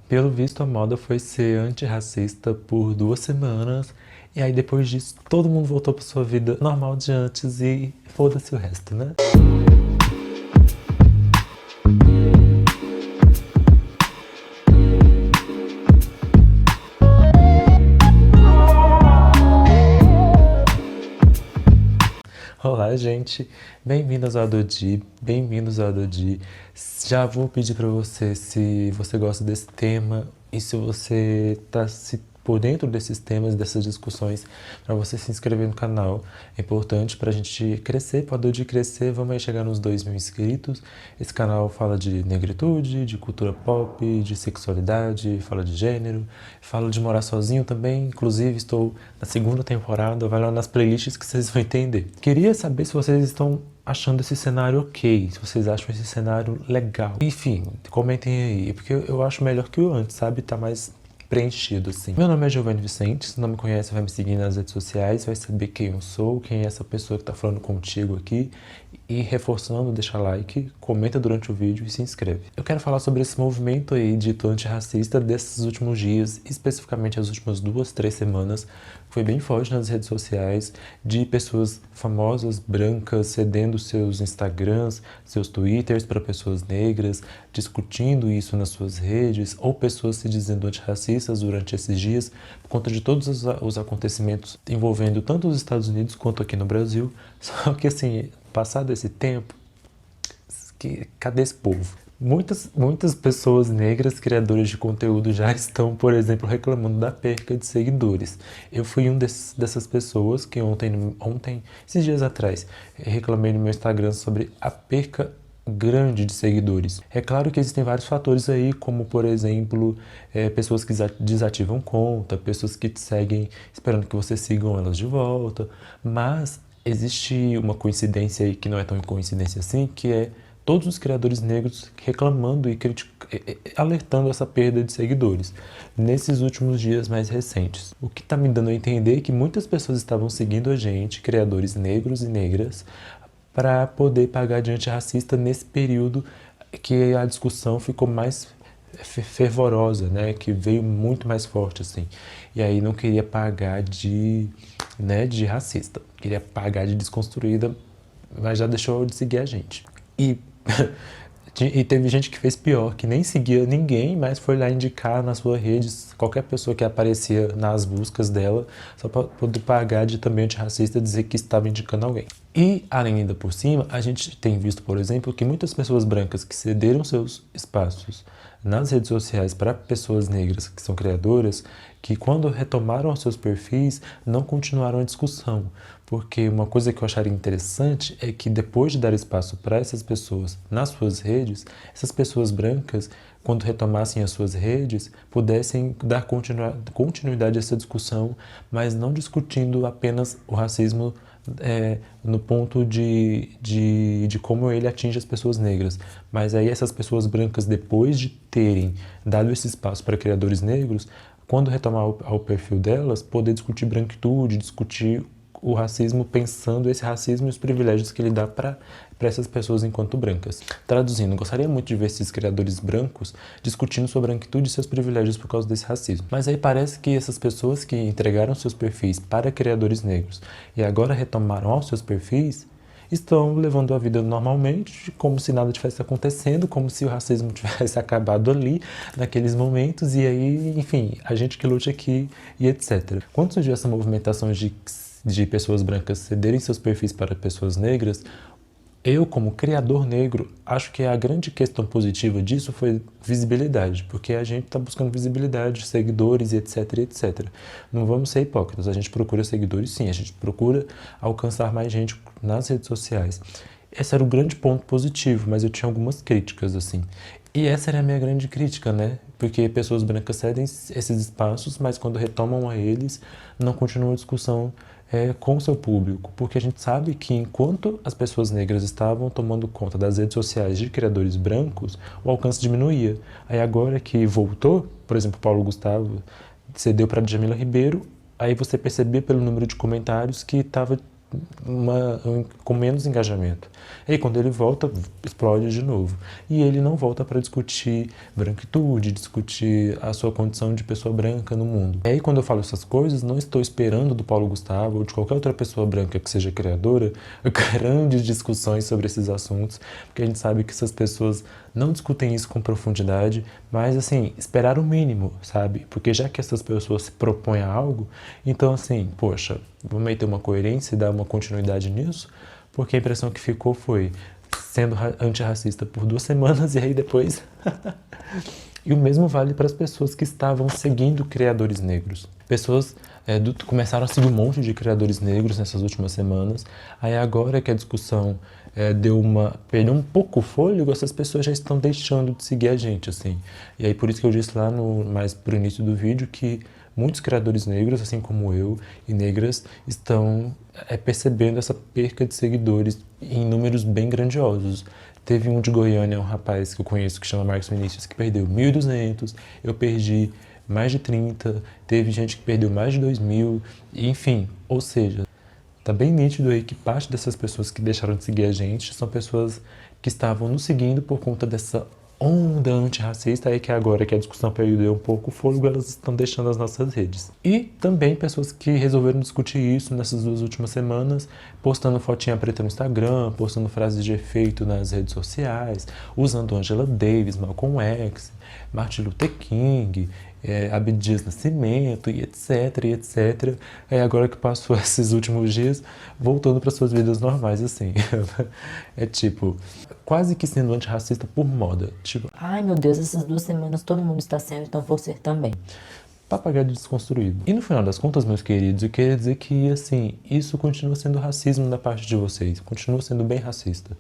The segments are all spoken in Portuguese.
Pelo visto, a moda foi ser antirracista por 2 semanas, e aí depois disso todo mundo voltou para sua vida normal de antes e foda-se o resto, né? Olá, gente. Bem-vindos ao Dodi, bem-vindos ao Dodi. Já vou pedir para você se você gosta desse tema e se você tá por dentro desses temas, dessas discussões, para você se inscrever no canal. É importante para a gente crescer, para o Dodi crescer, vamos aí chegar nos 2.000 inscritos. Esse canal fala de negritude, de cultura pop, de sexualidade, fala de gênero, fala de morar sozinho também. Inclusive, estou na 2ª temporada, vai lá nas playlists que vocês vão entender. Queria saber se vocês estão achando esse cenário ok, se vocês acham esse cenário legal. Enfim, comentem aí, porque eu acho melhor que o antes, sabe? Tá mais preenchido, assim. Meu nome é Giovanni Vicente, se não me conhece vai me seguir nas redes sociais, vai saber quem eu sou, quem é essa pessoa que tá falando contigo aqui. E reforçando, deixa like, comenta durante o vídeo e se inscreve. Eu quero falar sobre esse movimento aí dito antirracista desses últimos dias, especificamente as últimas 2, 3 semanas. Foi bem forte nas redes sociais, de pessoas famosas, brancas, cedendo seus Instagrams, seus Twitters para pessoas negras, discutindo isso nas suas redes, ou pessoas se dizendo antirracistas durante esses dias, por conta de todos os acontecimentos envolvendo tanto os Estados Unidos quanto aqui no Brasil. Só que assim, passado esse tempo, cadê esse povo? Muitas pessoas negras, criadoras de conteúdo, já estão, por exemplo, reclamando da perca de seguidores. Eu fui dessas pessoas que ontem, esses dias atrás, reclamei no meu Instagram sobre a perca grande de seguidores. É claro que existem vários fatores aí, como por exemplo, pessoas que desativam conta, pessoas que te seguem esperando que você sigam elas de volta, mas existe uma coincidência aí que não é tão coincidência assim, que é todos os criadores negros reclamando e alertando essa perda de seguidores nesses últimos dias mais recentes. O que está me dando a entender é que muitas pessoas estavam seguindo a gente, criadores negros e negras, para poder pagar de antirracista nesse período que a discussão ficou mais fervorosa, né, que veio muito mais forte, assim. E aí não queria pagar de racista, queria pagar de desconstruída, mas já deixou de seguir a gente. E teve gente que fez pior, que nem seguia ninguém, mas foi lá indicar nas suas redes qualquer pessoa que aparecia nas buscas dela, só para poder pagar de também antirracista, dizer que estava indicando alguém. E, além ainda por cima, a gente tem visto, por exemplo, que muitas pessoas brancas que cederam seus espaços nas redes sociais para pessoas negras que são criadoras, que quando retomaram os seus perfis, não continuaram a discussão. Porque uma coisa que eu acharia interessante é que depois de dar espaço para essas pessoas nas suas redes, essas pessoas brancas, quando retomassem as suas redes, pudessem dar continuidade a essa discussão, mas não discutindo apenas o racismo no ponto de como ele atinge as pessoas negras. Mas aí essas pessoas brancas, depois de terem dado esse espaço para criadores negros, quando retomar ao perfil delas, poder discutir branquitude, discutir o racismo, pensando esse racismo e os privilégios que ele dá para essas pessoas enquanto brancas. Traduzindo, gostaria muito de ver esses criadores brancos discutindo sobre a branquitude e seus privilégios por causa desse racismo. Mas aí parece que essas pessoas que entregaram seus perfis para criadores negros e agora retomaram aos seus perfis, estão levando a vida normalmente, como se nada tivesse acontecendo, como se o racismo tivesse acabado ali, naqueles momentos, e aí, enfim, a gente que lute aqui e etc. Quando surgiu essa movimentação de pessoas brancas cederem seus perfis para pessoas negras, eu, como criador negro, acho que a grande questão positiva disso foi visibilidade, porque a gente está buscando visibilidade, seguidores e etc, etc. Não vamos ser hipócritas, a gente procura seguidores sim, a gente procura alcançar mais gente nas redes sociais. Esse era o grande ponto positivo, mas eu tinha algumas críticas, assim. E essa era a minha grande crítica, né? Porque pessoas brancas cedem esses espaços, mas quando retomam a eles, não continua a discussão com o seu público, porque a gente sabe que enquanto as pessoas negras estavam tomando conta das redes sociais de criadores brancos, o alcance diminuía. Aí agora que voltou, por exemplo, Paulo Gustavo cedeu para Djamila Ribeiro, aí você percebia pelo número de comentários que estava com menos engajamento. E aí, quando ele volta, explode de novo. E ele não volta para discutir branquitude, discutir a sua condição de pessoa branca no mundo. E aí, quando eu falo essas coisas, não estou esperando do Paulo Gustavo ou de qualquer outra pessoa branca que seja criadora grandes discussões sobre esses assuntos, porque a gente sabe que essas pessoas não discutem isso com profundidade, mas assim, esperar o mínimo, sabe? Porque já que essas pessoas se propõem a algo, então assim, poxa, vamos aí ter uma coerência e dar uma continuidade nisso, porque a impressão que ficou foi sendo antirracista por 2 semanas e aí depois... E o mesmo vale para as pessoas que estavam seguindo criadores negros. Pessoas começaram a seguir um monte de criadores negros nessas últimas semanas. Aí agora que a discussão perdeu um pouco o fôlego, essas pessoas já estão deixando de seguir a gente, assim. E aí por isso que eu disse lá mais pro início do vídeo que muitos criadores negros, assim como eu, e negras, estão percebendo essa perca de seguidores em números bem grandiosos. Teve um de Goiânia, um rapaz que eu conheço que chama Marcos Vinícius, que perdeu 1.200, eu perdi mais de 30, teve gente que perdeu mais de 2.000, enfim, ou seja, tá bem nítido aí que parte dessas pessoas que deixaram de seguir a gente são pessoas que estavam nos seguindo por conta dessa onda antirracista aí que agora que a discussão perdeu um pouco o fôlego, elas estão deixando as nossas redes. E também pessoas que resolveram discutir isso nessas 2 últimas semanas, postando fotinha preta no Instagram, postando frases de efeito nas redes sociais, usando Angela Davis, Malcolm X, Martin Luther King, Abdias Nascimento, e etc, e etc. Agora que passou esses últimos dias, voltando para suas vidas normais, assim. É tipo, quase que sendo antirracista por moda. Tipo, ai meu Deus, essas 2 semanas todo mundo está sendo, então vou ser também. papagaio desconstruído. E no final das contas, meus queridos, eu queria dizer que, assim, isso continua sendo racismo da parte de vocês. Continua sendo bem racista.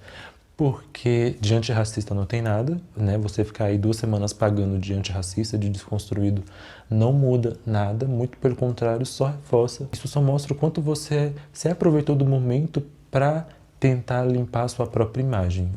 Porque de antirracista não tem nada, né? Você ficar aí 2 semanas pagando de antirracista, de desconstruído, não muda nada, muito pelo contrário, só reforça. Isso só mostra o quanto você se aproveitou do momento para tentar limpar a sua própria imagem.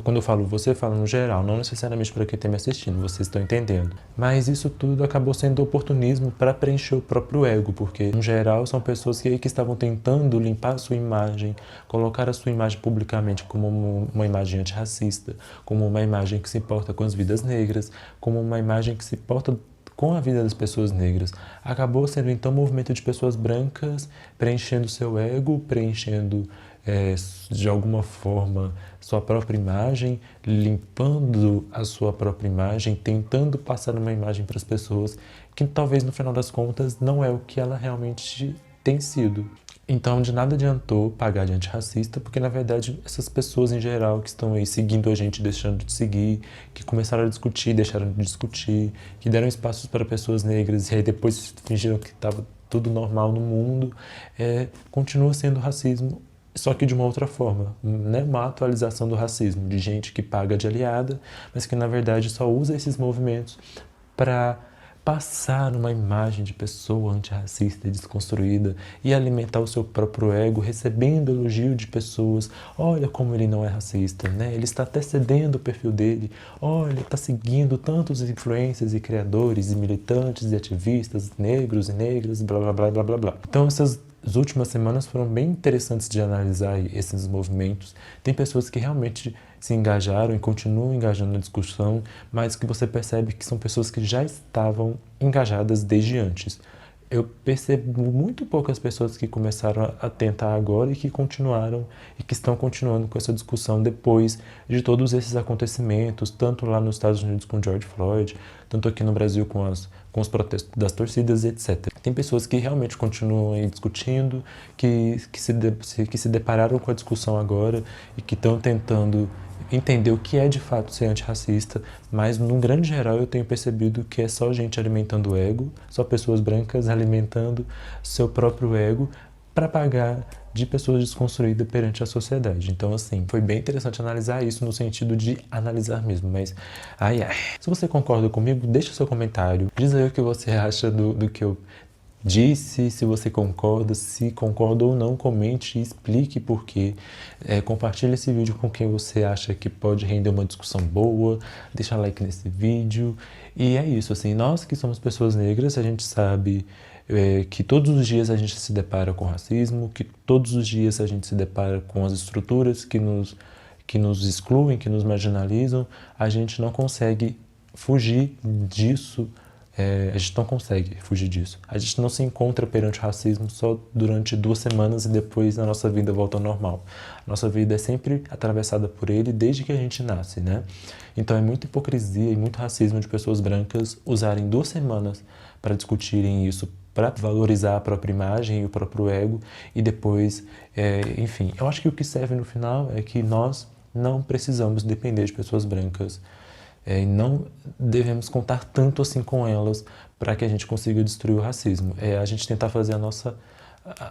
Quando eu falo você, falo no geral, não necessariamente para quem está me assistindo, vocês estão entendendo. Mas isso tudo acabou sendo oportunismo para preencher o próprio ego, porque no geral são pessoas que estavam tentando limpar a sua imagem, colocar a sua imagem publicamente como uma imagem antirracista, como uma imagem que se importa com as vidas negras, como uma imagem que se importa com a vida das pessoas negras. Acabou sendo então um movimento de pessoas brancas preenchendo seu ego, preenchendo de alguma forma sua própria imagem, limpando a sua própria imagem, tentando passar uma imagem para as pessoas que talvez no final das contas não é o que ela realmente tem sido. Então de nada adiantou pagar de antirracista, porque na verdade essas pessoas em geral que estão aí seguindo a gente, deixando de seguir, que começaram a discutir, deixaram de discutir, que deram espaços para pessoas negras e aí depois fingiram que estava tudo normal no mundo, continua sendo racismo, só que de uma outra forma, né? Uma atualização do racismo, de gente que paga de aliada, mas que na verdade só usa esses movimentos para passar uma imagem de pessoa antirracista e desconstruída e alimentar o seu próprio ego, recebendo elogio de pessoas. Olha como ele não é racista, né? Ele está até cedendo o perfil dele. Olha, está seguindo tantos influencers e criadores e militantes e ativistas negros e negras, blá, blá, blá, blá, blá, blá. Então, as últimas semanas foram bem interessantes de analisar esses movimentos. Tem pessoas que realmente se engajaram e continuam engajando na discussão, mas que você percebe que são pessoas que já estavam engajadas desde antes. Eu percebo muito poucas pessoas que começaram a tentar agora e que continuaram e que estão continuando com essa discussão depois de todos esses acontecimentos, tanto lá nos Estados Unidos com George Floyd, tanto aqui no Brasil com os protestos das torcidas, etc. Tem pessoas que realmente continuam aí discutindo, que se depararam com a discussão agora e que estão tentando entender o que é de fato ser antirracista, mas num grande geral eu tenho percebido que é só gente alimentando o ego, só pessoas brancas alimentando seu próprio ego para pagar de pessoas desconstruídas perante a sociedade. Então, assim, foi bem interessante analisar isso no sentido de analisar mesmo, mas ai. Se você concorda comigo, deixa seu comentário, diz aí o que você acha do que eu disse, se você concorda, se concorda ou não, comente e explique por quê. Compartilhe esse vídeo com quem você acha que pode render uma discussão boa, deixa like nesse vídeo. E é isso, assim, nós que somos pessoas negras, a gente sabe que todos os dias a gente se depara com racismo, que todos os dias a gente se depara com as estruturas que nos excluem, que nos marginalizam. A gente não consegue fugir disso, a gente não consegue fugir disso. A gente não se encontra perante o racismo só durante 2 semanas e depois a nossa vida volta ao normal. A nossa vida é sempre atravessada por ele desde que a gente nasce, né? Então é muita hipocrisia e muito racismo de pessoas brancas usarem 2 semanas para discutirem isso, para valorizar a própria imagem e o próprio ego e depois, enfim. Eu acho que o que serve no final é que nós não precisamos depender de pessoas brancas, e não devemos contar tanto assim com elas para que a gente consiga destruir o racismo. É a gente tentar fazer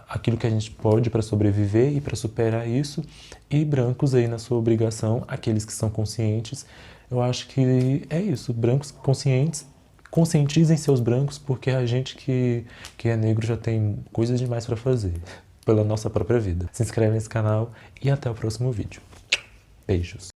aquilo que a gente pode para sobreviver e para superar isso, e brancos aí na sua obrigação, aqueles que são conscientes. Eu acho que é isso, brancos conscientes, conscientizem seus brancos, porque a gente que é negro já tem coisas demais para fazer pela nossa própria vida. Se inscreve nesse canal e até o próximo vídeo. Beijos!